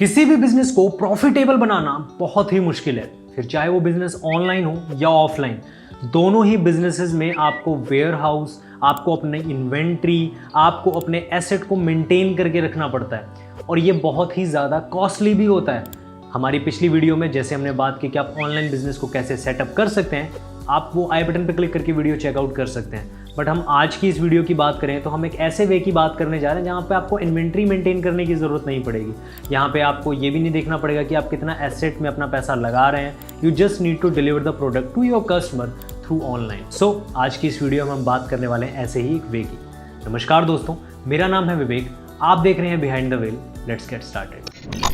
किसी भी बिजनेस को प्रॉफिटेबल बनाना बहुत ही मुश्किल है, फिर चाहे वो बिजनेस ऑनलाइन हो या ऑफलाइन। दोनों ही बिजनेसेस में आपको वेयर हाउस, आपको अपने इन्वेंट्री, आपको अपने एसेट को मेंटेन करके रखना पड़ता है और ये बहुत ही ज़्यादा कॉस्टली भी होता है। हमारी पिछली वीडियो में जैसे हमने बात की कि आप ऑनलाइन बिजनेस को कैसे सेटअप कर सकते हैं, आप वो आई बटन पर क्लिक करके वीडियो चेकआउट कर सकते हैं। बट हम आज की इस वीडियो की बात करें तो हम एक ऐसे वे की बात करने जा रहे हैं जहाँ पे आपको इन्वेंट्री मेंटेन करने की ज़रूरत नहीं पड़ेगी। यहाँ पे आपको ये भी नहीं देखना पड़ेगा कि आप कितना एसेट में अपना पैसा लगा रहे हैं। You just need to deliver the product to your customer through online. So आज की इस वीडियो में हम बात करने वाले हैं ऐसे ही एक वे की। नमस्कार दोस्तों, मेरा नाम है विवेक, आप देख रहे हैं behind the well. Let's get started.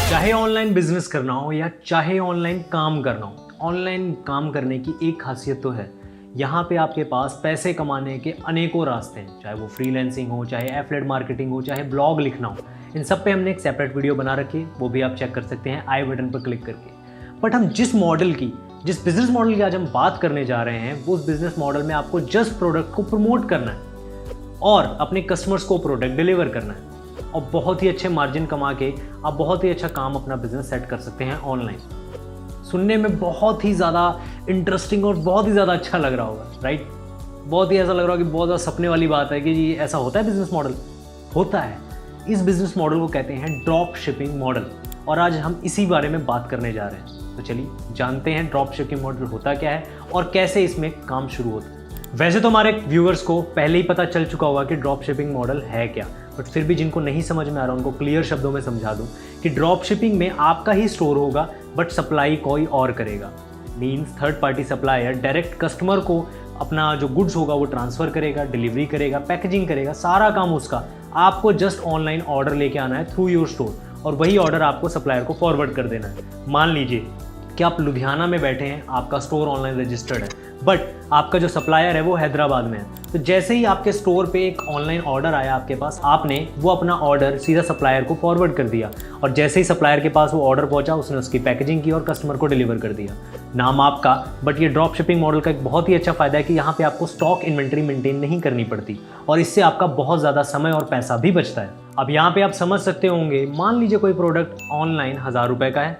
चाहे ऑनलाइन बिजनेस करना हो या चाहे ऑनलाइन काम करना हो, ऑनलाइन काम करने की एक खासियत तो है, यहाँ पे आपके पास पैसे कमाने के अनेकों रास्ते हैं। चाहे वो फ्रीलांसिंग हो, चाहे एफिलिएट मार्केटिंग हो, चाहे ब्लॉग लिखना हो, इन सब पे हमने एक सेपरेट वीडियो बना रखी है, वो भी आप चेक कर सकते हैं आई बटन पर क्लिक करके। बट हम जिस बिजनेस मॉडल की आज हम बात करने जा रहे हैं, वो उस बिजनेस मॉडल में आपको जस्ट प्रोडक्ट को प्रमोट करना है और अपने कस्टमर्स को प्रोडक्ट डिलीवर करना है और बहुत ही अच्छे मार्जिन कमा के आप बहुत ही अच्छा काम अपना बिजनेस सेट कर सकते हैं ऑनलाइन। सुनने में बहुत ही ज़्यादा इंटरेस्टिंग और बहुत ही ज़्यादा अच्छा लग रहा होगा, राइट? बहुत ही ऐसा लग रहा होगा कि बहुत ज़्यादा सपने वाली बात है कि जी ऐसा होता है बिजनेस मॉडल। होता है। इस बिजनेस मॉडल को कहते हैं ड्रॉप शिपिंग मॉडल और आज हम इसी बारे में बात करने जा रहे हैं। तो चलिए जानते हैं ड्रॉप शिपिंग मॉडल होता क्या है और कैसे इसमें काम शुरू होता है। वैसे तो हमारे व्यूअर्स को पहले ही पता चल चुका होगा कि ड्रॉप शिपिंग मॉडल है क्या, बट फिर भी जिनको नहीं समझ में आ रहा उनको क्लियर शब्दों में समझा दूं कि ड्रॉप शिपिंग में आपका ही स्टोर होगा बट सप्लाई कोई और करेगा। Means third party supplier direct customer को अपना जो गुड्स होगा वो ट्रांसफ़र करेगा, डिलीवरी करेगा, पैकेजिंग करेगा, सारा काम उसका। आपको जस्ट ऑनलाइन ऑर्डर लेके आना है थ्रू योर स्टोर और वही ऑर्डर आपको सप्लायर को फॉरवर्ड कर देना है। मान लीजिए कि आप लुधियाना में बैठे हैं, आपका स्टोर ऑनलाइन रजिस्टर्ड है, बट आपका जो सप्लायर है वो हैदराबाद में है। तो जैसे ही आपके स्टोर पे एक ऑनलाइन ऑर्डर आया आपके पास, आपने वो अपना ऑर्डर सीधा सप्लायर को फॉरवर्ड कर दिया और जैसे ही सप्लायर के पास वो ऑर्डर पहुंचा, उसने उसकी पैकेजिंग की और कस्टमर को डिलीवर कर दिया। नाम आपका, बट ये ड्रॉप शिपिंग मॉडल का एक बहुत ही अच्छा फ़ायदा है कि यहाँ पे आपको स्टॉक इन्वेंट्री मेंटेन नहीं करनी पड़ती और इससे आपका बहुत ज़्यादा समय और पैसा भी बचता है। अब यहाँ पे आप समझ सकते होंगे, मान लीजिए कोई प्रोडक्ट ऑनलाइन 1000 रुपये का है,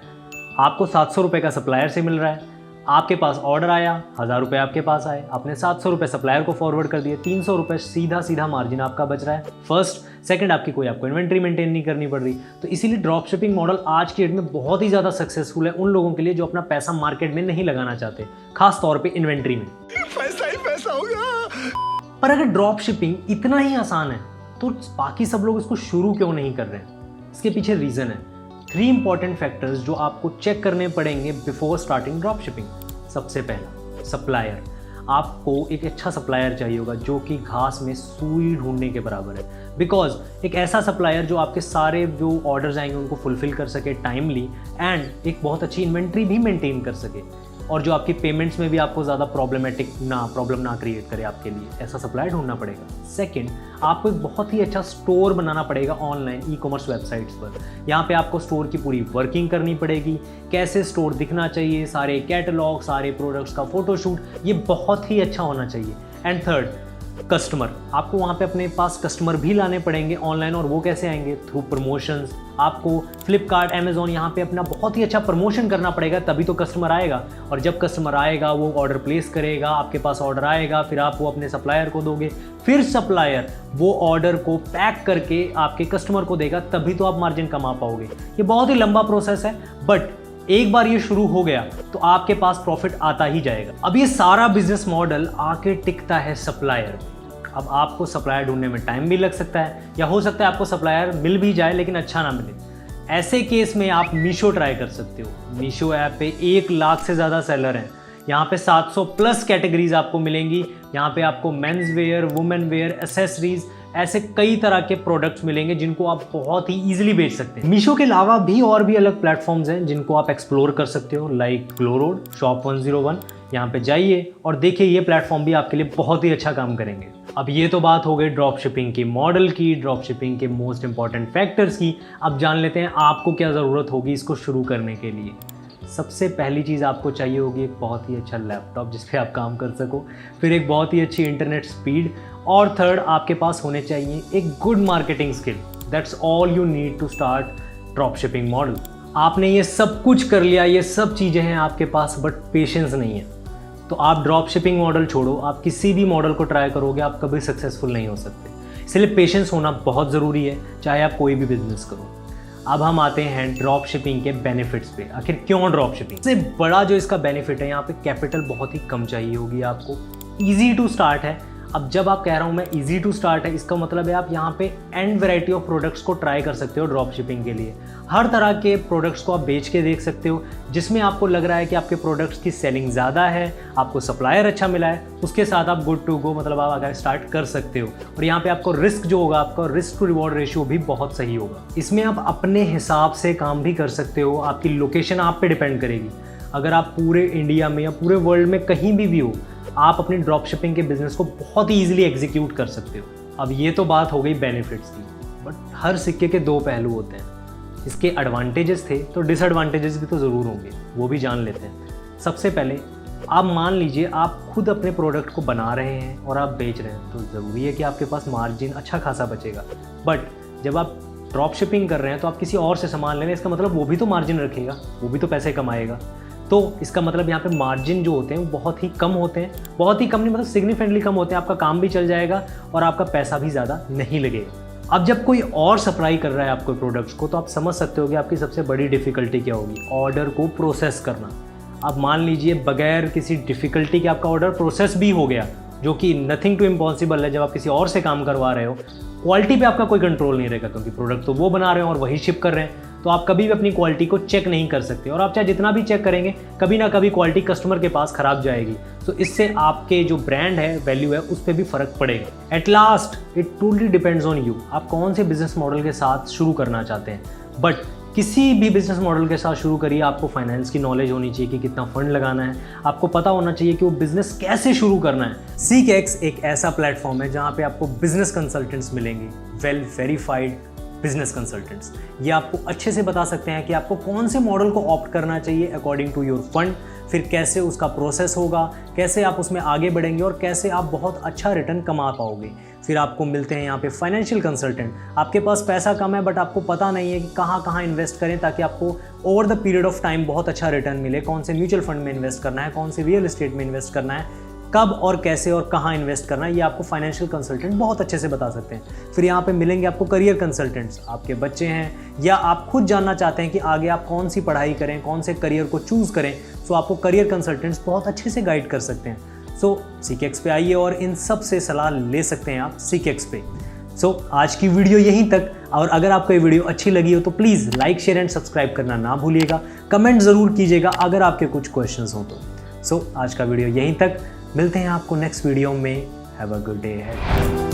आपको 700 रुपये का सप्लायर से मिल रहा है। आपके पास ऑर्डर आया, 1000 रुपये आपके पास आए, आपने 700 रुपये सप्लायर को फॉरवर्ड कर दिए, 300 रुपये सीधा मार्जिन आपका बच रहा है। फर्स्ट सेकंड आपकी कोई आपको इन्वेंट्री मेंटेन नहीं करनी पड़ रही। तो इसीलिए ड्रॉप शिपिंग मॉडल आज की डेट में बहुत ही ज़्यादा सक्सेसफुल है उन लोगों के लिए जो अपना पैसा मार्केट में नहीं लगाना चाहते, खास तौर पर इन्वेंट्री में। पैसा ही पैसा होगा। पर अगर ड्रॉप शिपिंग इतना ही आसान है तो बाकी सब लोग इसको शुरू क्यों नहीं कर रहे हैं? इसके पीछे रीज़न है 3 इंपॉर्टेंट फैक्टर्स जो आपको चेक करने पड़ेंगे बिफोर स्टार्टिंग ड्रॉप शिपिंग। सबसे पहला, सप्लायर। आपको एक अच्छा सप्लायर चाहिए होगा जो कि घास में सुई ढूंढने के बराबर है। बिकॉज एक ऐसा सप्लायर जो आपके सारे जो ऑर्डर्स आएंगे उनको फुलफिल कर सके टाइमली एंड एक बहुत अच्छी इन्वेंट्री भी मेंटेन कर सके और जो आपकी पेमेंट्स में भी आपको ज़्यादा प्रॉब्लम ना क्रिएट करे आपके लिए, ऐसा सप्लायर ढूंढना पड़ेगा। सेकंड, आपको एक बहुत ही अच्छा स्टोर बनाना पड़ेगा ऑनलाइन ई कॉमर्स वेबसाइट्स पर। यहाँ पे आपको स्टोर की पूरी वर्किंग करनी पड़ेगी, कैसे स्टोर दिखना चाहिए, सारे कैटलॉग, सारे प्रोडक्ट्स का फोटोशूट, ये बहुत ही अच्छा होना चाहिए। And third, customer. आपको वहाँ पे अपने पास कस्टमर भी लाने पड़ेंगे ऑनलाइन और वो कैसे आएंगे? Through promotions. आपको फ्लिपकार्ट, अमेजोन यहाँ पे अपना बहुत ही अच्छा प्रमोशन करना पड़ेगा, तभी तो कस्टमर आएगा और जब कस्टमर आएगा वो ऑर्डर प्लेस करेगा, आपके पास ऑर्डर आएगा, फिर आप वो अपने सप्लायर को दोगे, फिर सप्लायर वो ऑर्डर को पैक करके आपके कस्टमर को देगा, तभी तो आप मार्जिन कमा पाओगे। ये बहुत ही लंबा प्रोसेस है, बट एक बार ये शुरू हो गया तो आपके पास प्रॉफिट आता ही जाएगा। अब ये सारा बिजनेस मॉडल आके टिकता है सप्लायर। अब आपको सप्लायर ढूंढने में टाइम भी लग सकता है या हो सकता है आपको सप्लायर मिल भी जाए लेकिन अच्छा ना मिले। ऐसे केस में आप मीशो ट्राई कर सकते हो। मीशो ऐप पे 1 लाख से ज़्यादा सेलर हैं। यहाँ पे 700 प्लस कैटेगरीज आपको मिलेंगी। यहाँ पे आपको men's wear, women wear, accessories, ऐसे कई तरह के प्रोडक्ट्स मिलेंगे जिनको आप बहुत ही ईजिली बेच सकते हैं। मीशो के अलावा भी और भी अलग प्लेटफॉर्म्स हैं जिनको आप एक्सप्लोर कर सकते हो, लाइक ग्लो रोड, शॉप 101। यहाँ पे जाइए और देखिए, ये प्लेटफॉर्म भी आपके लिए बहुत ही अच्छा काम करेंगे। अब ये तो बात हो गई ड्रॉप शिपिंग के मॉडल की, ड्रॉप शिपिंग के मोस्ट इंपॉर्टेंट फैक्टर्स की। अब जान लेते हैं आपको क्या ज़रूरत होगी इसको शुरू करने के लिए। सबसे पहली चीज़ आपको चाहिए होगी एक बहुत ही अच्छा लैपटॉप जिस पे आप काम कर सको, फिर एक बहुत ही अच्छी इंटरनेट स्पीड और थर्ड, आपके पास होने चाहिए एक good marketing skill. That's all you need to start drop shipping model. आपने ये सब कुछ कर लिया, ये सब चीज़ें हैं आपके पास, बट पेशेंस नहीं है, तो आप ड्रॉप शिपिंग मॉडल छोड़ो, आप किसी भी मॉडल को ट्राई करोगे आप कभी सक्सेसफुल नहीं हो सकते। इसलिए पेशेंस होना बहुत ज़रूरी है, चाहे आप कोई भी बिजनेस करो। अब हम आते हैं ड्रॉप शिपिंग के बेनिफिट्स पे। आखिर क्यों ड्रॉप शिपिंग? सबसे बड़ा जो इसका बेनिफिट है, यहाँ पे कैपिटल बहुत ही कम चाहिए होगी आपको, ईजी टू स्टार्ट है। अब जब आप कह रहा हूँ मैं ईजी टू स्टार्ट है, इसका मतलब है आप यहाँ पे एंड वैरायटी ऑफ प्रोडक्ट्स को ट्राई कर सकते हो ड्रॉप शिपिंग के लिए। हर तरह के प्रोडक्ट्स को आप बेच के देख सकते हो, जिसमें आपको लग रहा है कि आपके प्रोडक्ट्स की सेलिंग ज़्यादा है, आपको सप्लायर अच्छा मिला है, उसके साथ आप गुड टू गो, मतलब आप आगे स्टार्ट कर सकते हो। और यहाँ पे आपको रिस्क जो होगा, आपका रिस्क टू रिवॉर्ड रेशियो भी बहुत सही होगा। इसमें आप अपने हिसाब से काम भी कर सकते हो, आपकी लोकेशन आप पे डिपेंड करेगी। अगर आप पूरे इंडिया में या पूरे वर्ल्ड में कहीं भी हो, आप अपनी ड्रॉप शिपिंग के बिजनेस को बहुत ही ईजिली एग्जीक्यूट कर सकते हो। अब ये तो बात हो गई बेनिफिट्स की, बट हर सिक्के के दो पहलू होते हैं। इसके एडवांटेजेस थे तो डिसएडवांटेजेस भी तो ज़रूर होंगे, वो भी जान लेते हैं। सबसे पहले आप मान लीजिए आप खुद अपने प्रोडक्ट को बना रहे हैं और आप बेच रहे हैं, तो ज़रूरी है कि आपके पास मार्जिन अच्छा खासा बचेगा। बट जब आप ड्रॉप शिपिंग कर रहे हैं तो आप किसी और से सामान ले रहे हैं, इसका मतलब वो भी तो मार्जिन रखेगा, वो भी तो पैसे कमाएगा। तो इसका मतलब यहाँ पे मार्जिन जो होते हैं वो बहुत ही कम होते हैं, बहुत ही कम नहीं मतलब सिग्निफिकेंटली कम होते हैं। आपका काम भी चल जाएगा और आपका पैसा भी ज़्यादा नहीं लगेगा। अब जब कोई और सप्लाई कर रहा है आपको प्रोडक्ट्स को, तो आप समझ सकते हो कि आपकी सबसे बड़ी डिफ़िकल्टी क्या होगी, ऑर्डर को प्रोसेस करना। अब मान लीजिए बगैर किसी डिफ़िकल्टी के आपका ऑर्डर प्रोसेस भी हो गया, जो कि नथिंग टू इम्पॉसिबल है जब आप किसी और से काम करवा रहे हो। क्वालिटी पे आपका कोई कंट्रोल नहीं रहेगा, क्योंकि प्रोडक्ट तो वो बना रहे हो और वही शिप कर रहे हैं, तो आप कभी भी अपनी क्वालिटी को चेक नहीं कर सकते। और आप चाहे जितना भी चेक करेंगे, कभी ना कभी क्वालिटी कस्टमर के पास खराब जाएगी। तो इससे आपके जो ब्रांड है, वैल्यू है, उस पर भी फर्क पड़ेगा। At last it totally depends on you, आप कौन से बिजनेस मॉडल के साथ शुरू करना चाहते हैं। बट किसी भी बिजनेस मॉडल के साथ शुरू करिए, आपको फाइनेंस की नॉलेज होनी चाहिए कि कितना फंड लगाना है, आपको पता होना चाहिए कि वो बिजनेस कैसे शुरू करना है। सीकेएक्स एक ऐसा प्लेटफॉर्म है जहाँ पे आपको बिजनेस कंसल्टेंट्स मिलेंगे, वेल वेरीफाइड बिजनेस कंसल्टेंट्स। ये आपको अच्छे से बता सकते हैं कि आपको कौन से मॉडल को ऑप्ट करना चाहिए अकॉर्डिंग टू योर फंड, फिर कैसे उसका प्रोसेस होगा, कैसे आप उसमें आगे बढ़ेंगे और कैसे आप बहुत अच्छा रिटर्न कमा पाओगे। फिर आपको मिलते हैं यहाँ पे फाइनेंशियल कंसल्टेंट। आपके पास पैसा कम है बट आपको पता नहीं है कि कहाँ इन्वेस्ट करें ताकि आपको over the period of time बहुत अच्छा रिटर्न मिले, कौन से म्यूचुअल फंड में इन्वेस्ट करना है, कौन से रियल एस्टेट में इन्वेस्ट करना है, कब और कैसे और कहाँ इन्वेस्ट करना है, ये आपको फाइनेंशियल कंसल्टेंट बहुत अच्छे से बता सकते हैं। फिर यहाँ पे मिलेंगे आपको करियर कंसल्टेंट्स, आपके बच्चे हैं या आप खुद जानना चाहते हैं कि आगे आप कौन सी पढ़ाई करें, कौन से करियर को चूज़ करें, सो आपको करियर कंसल्टेंट्स बहुत अच्छे से गाइड कर सकते हैं। सो सीकेएक्स पे आइए और इन सब से सलाह ले सकते हैं आप सीकेएक्स पे। सो आज की वीडियो यहीं तक, और अगर आपको ये वीडियो अच्छी लगी हो तो please like, share and subscribe करना ना भूलिएगा। कमेंट ज़रूर कीजिएगा अगर आपके कुछ क्वेश्चंस हो तो। सो आज का वीडियो यहीं तक, मिलते हैं आपको नेक्स्ट वीडियो में। Have a good day ahead.